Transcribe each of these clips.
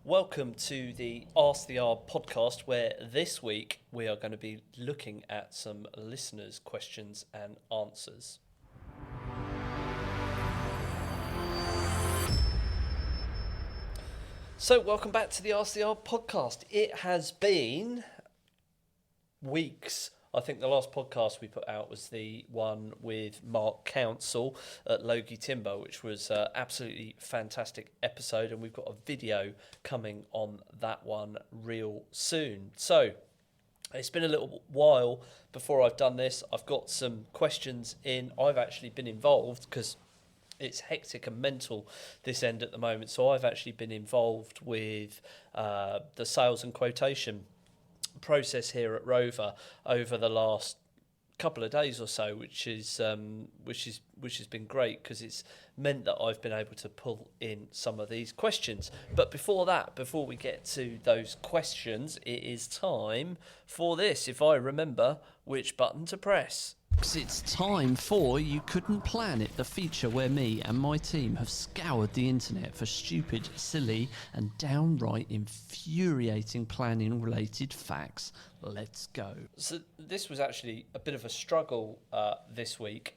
Welcome to the Ask the R podcast, where this week we are going to be looking at some listeners' questions and answers. So, welcome back to the Ask the R podcast. It has been weeks. I think the last podcast we put out was the one with Mark Council at Logie Timber, which was an absolutely fantastic episode, and we've got a video coming on that one real soon. So it's been a little while before I've done this. I've got some questions in. I've actually been involved because it's hectic and mental this end at the moment. So I've actually been involved with the sales and quotation process here at ROAVR over the last couple of days or so, which has been great because it's meant that I've been able to pull in some of these questions. But before we get to those questions, it is time for this. If I remember which button to press. It's time for You Couldn't Plan It, the feature where me and my team have scoured the internet for stupid, silly and downright infuriating planning-related facts. Let's go. So this was actually a bit of a struggle this week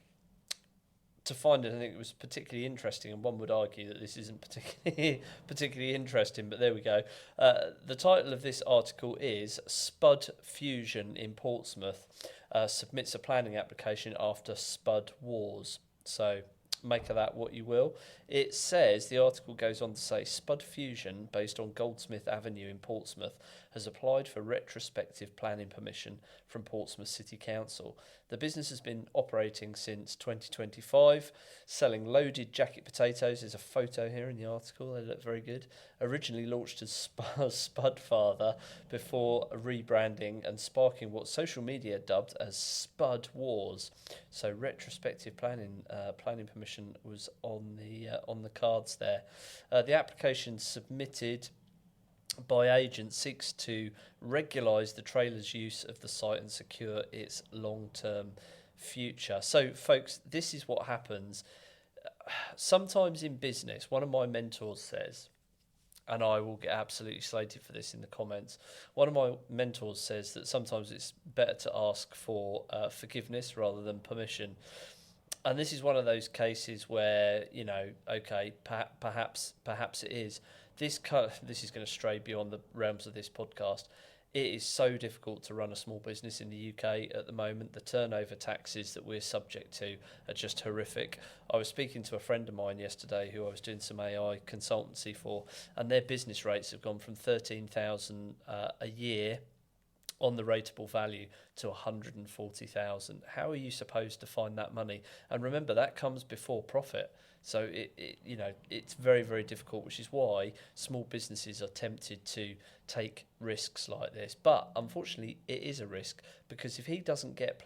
to find anything that was particularly interesting, and one would argue that this isn't particularly interesting, but there we go. The title of this article is Spud Fusion in Portsmouth submits a planning application after Spud Wars. So make of that what you will. It says, the article goes on to say, Spud Fusion, based on Goldsmith Avenue in Portsmouth, has applied for retrospective planning permission from Portsmouth City Council. The business has been operating since 2025, selling loaded jacket potatoes. There's a photo here in the article, they look very good. Originally launched as Spudfather before rebranding and sparking what social media dubbed as Spud Wars. So retrospective planning permission was on the cards there. The application submitted by agent seeks to regularise the trailer's use of the site and secure its long-term future. So, folks, this is what happens. Sometimes in business, one of my mentors says, and I will get absolutely slated for this in the comments, one of my mentors says that sometimes it's better to ask for forgiveness rather than permission. And this is one of those cases where, you know, okay, perhaps it is. This is going to stray beyond the realms of this podcast. It is so difficult to run a small business in the UK at the moment. The turnover taxes that we're subject to are just horrific. I was speaking to a friend of mine yesterday who I was doing some AI consultancy for, and their business rates have gone from 13,000 a year on the rateable value to 140,000. How are you supposed to find that money? And remember, that comes before profit. So it's very, very difficult, which is why small businesses are tempted to take risks like this. But unfortunately, it is a risk, because if he doesn't get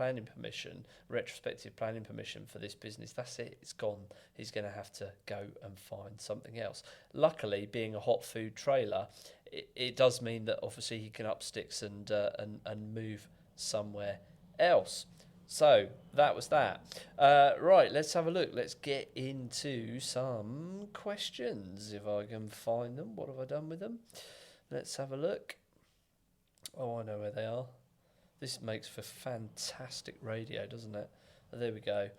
retrospective planning permission for this business, that's it, it's gone. He's going to have to go and find something else. Luckily, being a hot food trailer, it does mean that obviously he can up sticks and move somewhere else. So that was that. Right, let's have a look. Let's get into some questions, if I can find them. What have I done with them? Let's have a look. Oh, I know where they are. This makes for fantastic radio, doesn't it? There we go.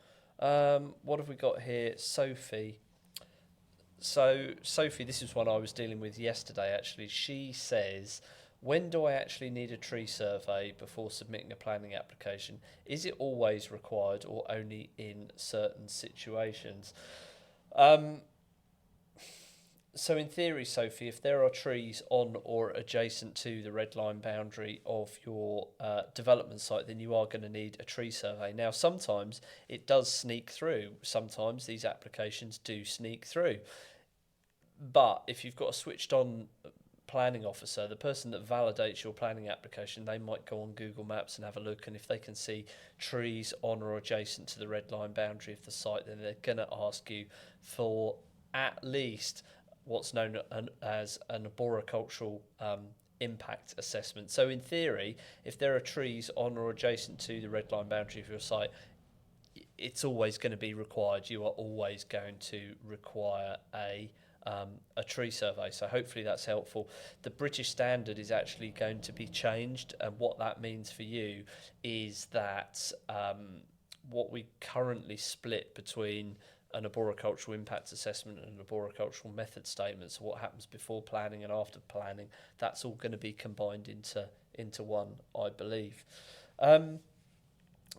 What have we got here? Sophie. So, Sophie, this is one I was dealing with yesterday, actually. She says, when do I actually need a tree survey before submitting a planning application? Is it always required or only in certain situations? So in theory, Sophie, if there are trees on or adjacent to the red line boundary of your development site, then you are going to need a tree survey. Now, sometimes it does sneak through. Sometimes these applications do sneak through. But if you've got a switched on planning officer, the person that validates your planning application, they might go on Google Maps and have a look, and if they can see trees on or adjacent to the red line boundary of the site, then they're going to ask you for at least what's known as an arboricultural impact assessment. So in theory, if there are trees on or adjacent to the red line boundary of your site, it's always going to be required. You are always going to require a a tree survey. So hopefully that's helpful. The British standard is actually going to be changed, and what that means for you is that what we currently split between an arboricultural impact assessment and an arboricultural method statement, so what happens before planning and after planning, that's all going to be combined into one, I believe.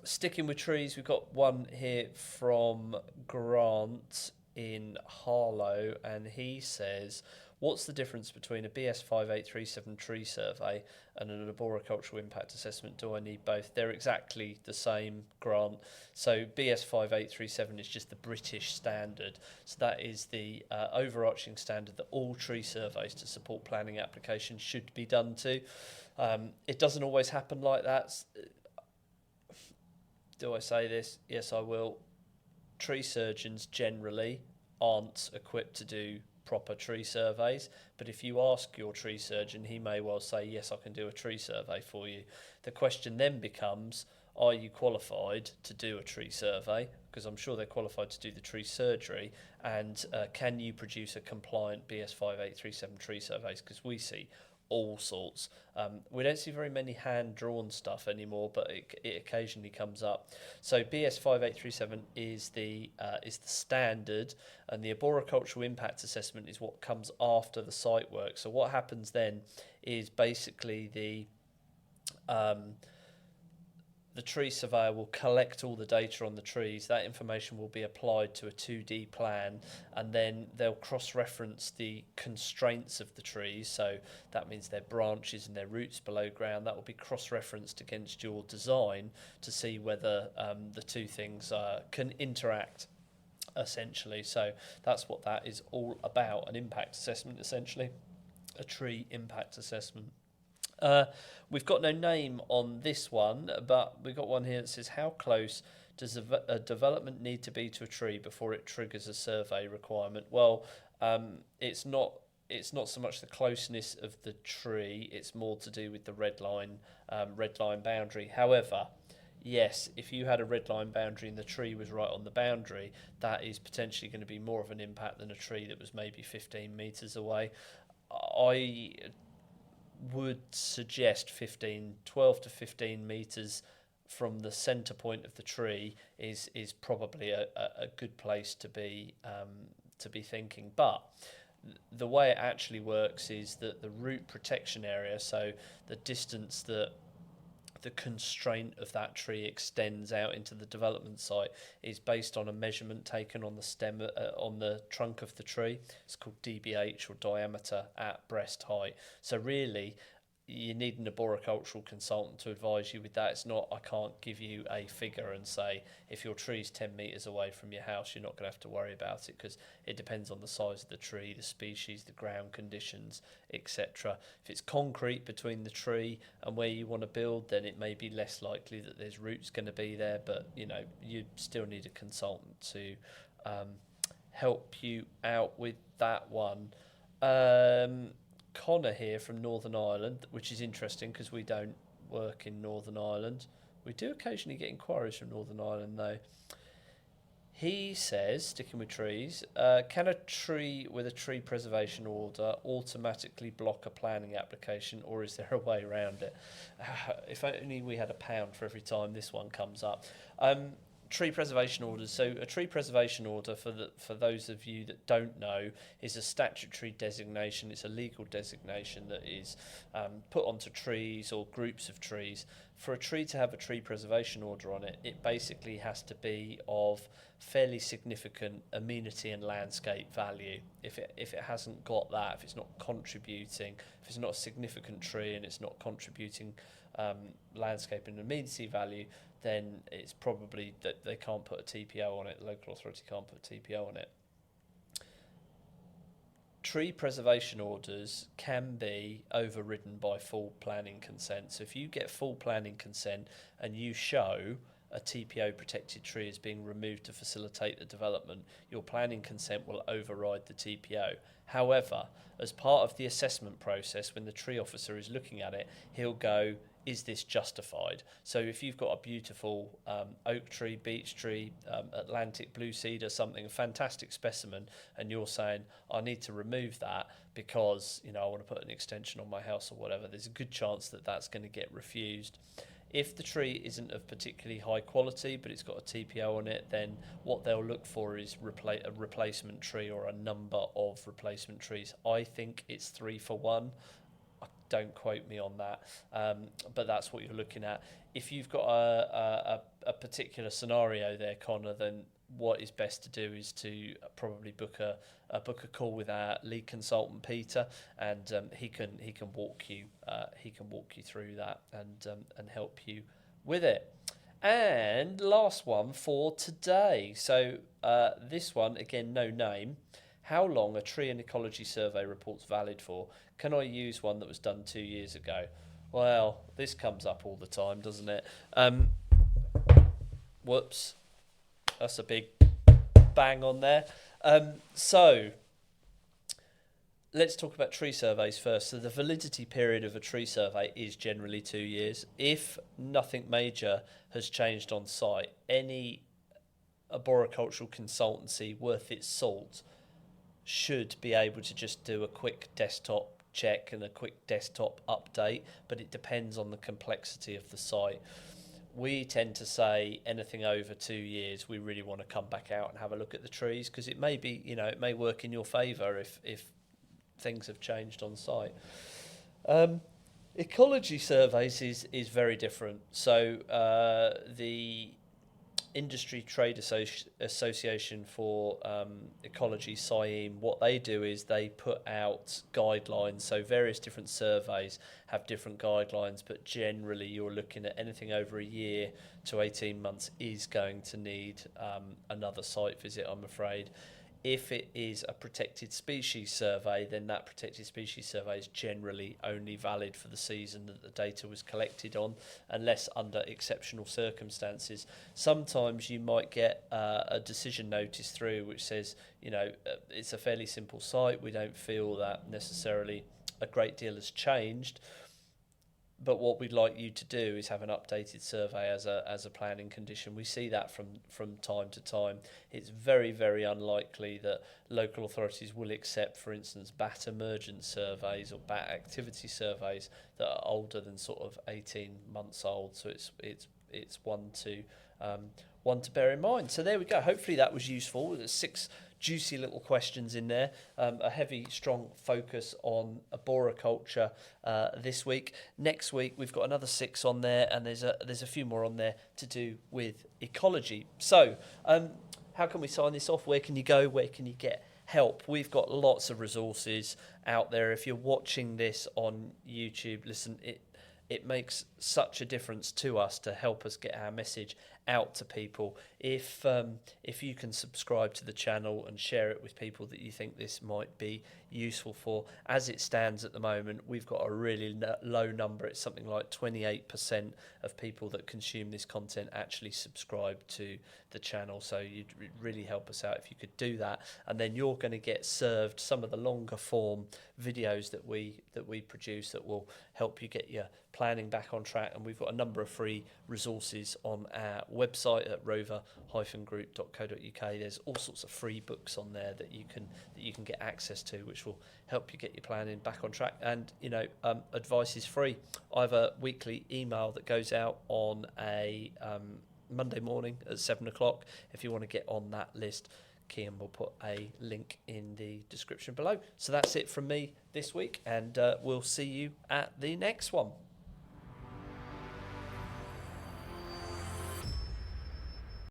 Sticking with trees, we've got one here from Grant in Harlow, and he says, what's the difference between a BS 5837 tree survey and an arboricultural impact assessment? Do I need both? They're exactly the same, Grant. So BS 5837 is just the British standard. So that is the overarching standard that all tree surveys to support planning applications should be done to. It doesn't always happen like that. Do I say this? Yes, I will. Tree surgeons generally aren't equipped to do proper tree surveys, but if you ask your tree surgeon, he may well say, yes, I can do a tree survey for you. The question then becomes, are you qualified to do a tree survey? Because I'm sure they're qualified to do the tree surgery, and can you produce a compliant BS 5837 tree surveys? Because we see all sorts. We don't see very many hand-drawn stuff anymore, but it occasionally comes up. So BS 5837 is the standard, and the arboricultural impact assessment is what comes after the site work. So what happens then is basically the tree surveyor will collect all the data on the trees. That information will be applied to a 2D plan, and then they'll cross-reference the constraints of the trees. So that means their branches and their roots below ground. That will be cross-referenced against your design to see whether the two things can interact, essentially. So that's what that is all about, an impact assessment, essentially, a tree impact assessment. We've got no name on this one, but we've got one here that says, how close does a development need to be to a tree before it triggers a survey requirement? Well, it's not so much the closeness of the tree, it's more to do with the red line boundary. However, yes, if you had a red line boundary and the tree was right on the boundary, that is potentially going to be more of an impact than a tree that was maybe 15 metres away. I would suggest 12 to 15 metres from the centre point of the tree is probably a good place to be thinking. But the way it actually works is that the root protection area, so the distance that the constraint of that tree extends out into the development site, is based on a measurement taken on the stem, on the trunk of the tree. It's called DBH, or diameter at breast height. So really, you need an arboricultural consultant to advise you with that. It's not, I can't give you a figure and say, if your tree's 10 metres away from your house, you're not going to have to worry about it, because it depends on the size of the tree, the species, the ground conditions, etc. If it's concrete between the tree and where you want to build, then it may be less likely that there's roots going to be there, but you still need a consultant to help you out with that one. Connor here from Northern Ireland, which is interesting because we don't work in Northern Ireland. We do occasionally get inquiries from Northern Ireland though. He says, sticking with trees, can a tree with a tree preservation order automatically block a planning application, or is there a way around it? If only we had £1 for every time this one comes up. Tree preservation orders. So a tree preservation order, for those of you that don't know, is a statutory designation. It's a legal designation that is put onto trees or groups of trees. For a tree to have a tree preservation order on it, it basically has to be of fairly significant amenity and landscape value. If it hasn't got that, if it's not contributing, if it's not a significant tree and it's not contributing landscape and amenity value, then it's probably that they can't put a TPO on it, the local authority can't put a TPO on it. Tree preservation orders can be overridden by full planning consent. So if you get full planning consent and you show a TPO protected tree is being removed to facilitate the development, your planning consent will override the TPO. However, as part of the assessment process, when the tree officer is looking at it, he'll go, is this justified? So if you've got a beautiful oak tree, beech tree, Atlantic blue cedar, something, a fantastic specimen, and you're saying, I need to remove that because, you know, I want to put an extension on my house or whatever, there's a good chance that that's going to get refused. If the tree isn't of particularly high quality, but it's got a TPO on it, then what they'll look for is a replacement tree or a number of replacement trees. I think it's 3 for 1. Don't quote me on that, but that's what you're looking at. If you've got a particular scenario there, Connor, then what is best to do is to probably book a call with our lead consultant Peter, and he can walk you through that and help you with it. And last one for today. So this one again, no name. How long a tree and ecology survey report's valid for? Can I use one that was done 2 years ago? Well, this comes up all the time, doesn't it? Whoops. That's a big bang on there. So let's talk about tree surveys first. So the validity period of a tree survey is generally 2 years. If nothing major has changed on site, any arboricultural consultancy worth its salt should be able to just do a quick desktop check and a quick desktop update, but it depends on the complexity of the site. We tend to say anything over 2 years, we really want to come back out and have a look at the trees, because it may be, you know, it may work in your favour if things have changed on site. Ecology surveys is very different. So the Industry Trade Association for Ecology, SIEM, what they do is they put out guidelines. So various different surveys have different guidelines, but generally you're looking at anything over a year to 18 months is going to need another site visit, I'm afraid. If it is a protected species survey, then that protected species survey is generally only valid for the season that the data was collected on, unless under exceptional circumstances. Sometimes you might get a decision notice through which says, you know, it's a fairly simple site, we don't feel that necessarily a great deal has changed, but what we'd like you to do is have an updated survey as a planning condition. We see that from time to time. It's very, very unlikely that local authorities will accept, for instance, bat emergence surveys or bat activity surveys that are older than sort of 18 months old. So it's one to bear in mind. So there we go. Hopefully that was useful. There's 6 juicy little questions in there. A heavy, strong focus on arboriculture this week. Next week we've got another 6 on there, and there's a few more on there to do with ecology. So how can we sign this off? Where can you go? Where can you get help? We've got lots of resources out there. If you're watching this on YouTube, listen, it makes such a difference to us to help us get our message out to people. If you can subscribe to the channel and share it with people that you think this might be useful for. As it stands at the moment, we've got a really low number. It's something like 28% of people that consume this content actually subscribe to the channel. So you'd really help us out if you could do that, and then you're going to get served some of the longer form videos that we produce that will help you get your planning back on track. And we've got a number of free resources on our website at rover-group.co.uk. There's all sorts of free books on there that you can get access to, which will help you get your planning back on track. And advice is free. I have a weekly email that goes out on a Monday morning at 7 o'clock. If you want to get on that list, Kian will put a link in the description below. So that's it from me this week, and we'll see you at the next one.